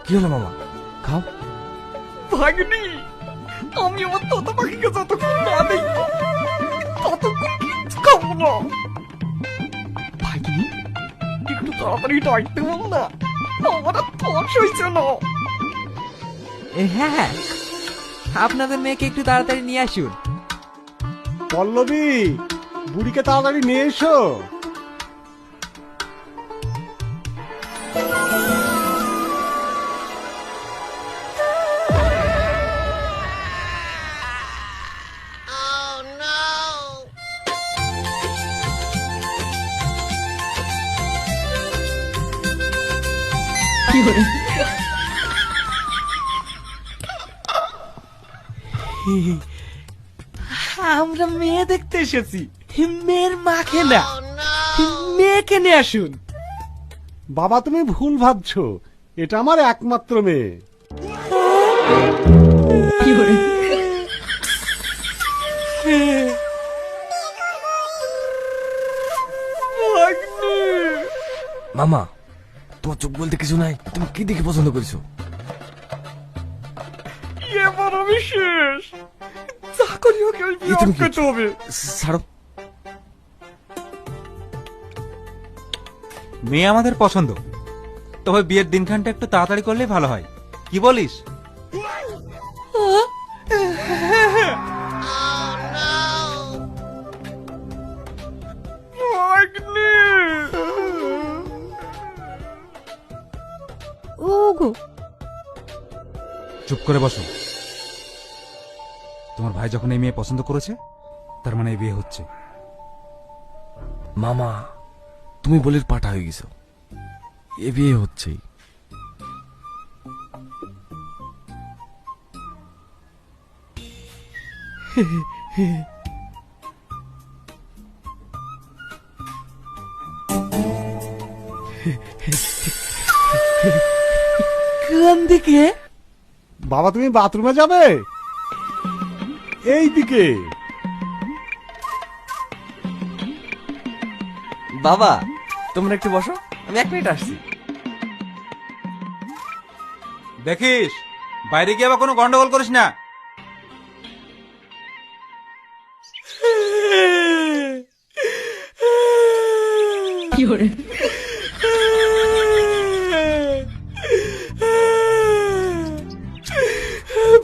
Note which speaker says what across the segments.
Speaker 1: কি হলো মামা, খাও।
Speaker 2: ভাগ্নি, আমি আমার তোতা পাখিকে যতক্ষণ না দেখবো ততক্ষণ কিচ্ছু খাবো না। ভাগ্নি, একটু তাড়াতাড়ি ডাকতে বল না, আমার আর তর্স হয়েছে না।
Speaker 1: হ্যাঁ হ্যাঁ, আপনাদের মেয়েকে একটু তাড়াতাড়ি নিয়ে আসুন।
Speaker 3: পল্লবী, বুড়িকে তাড়াতাড়ি নিয়ে এসো।
Speaker 2: আমরা মেয়ে দেখতে এসেছি, মেয়ের মাকে না, মেয়েকে নিয়ে আসুন।
Speaker 3: বাবা, তুমি ভুল ভাবছো, এটা আমার একমাত্র মেয়ে।
Speaker 1: মামা, তোমার চোখ বলতে কিছু নাই, তুমি কি দেখে পছন্দ করেছো?
Speaker 2: এবার আমি শেষ, যা করি ওকে ওই বিয়ে
Speaker 1: তুমি কি-
Speaker 2: করতে হবে।
Speaker 1: ছাড়ো।
Speaker 4: মেয়ে আমাদের পছন্দ, তবে বিয়ের দিনখানটা একটু তাড়াতাড়ি করলেই ভালো হয়, কি বলিস?
Speaker 2: ভাগ্নি,
Speaker 5: ওগো,
Speaker 4: চুপ করে বসো। তোমার ভাই যখন এই মেয়ে পছন্দ করেছে, তার মানে এই বিয়ে হচ্ছে।
Speaker 1: মামা, তুমি বলির পাটা হয়ে গেছো, এ বিয়ে হচ্ছেই।
Speaker 2: কোন দিকে?
Speaker 3: বাবা, তুমি বাথরুমে যাবে? এই দিকে।
Speaker 1: বাবা, তোমরা একটু বসো, আমি 1 মিনিট আসছি।
Speaker 4: দেখিস, বাইরে গিয়ে আবার কোনো গন্ডগোল করিস না।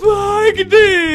Speaker 2: ভাগ্নি,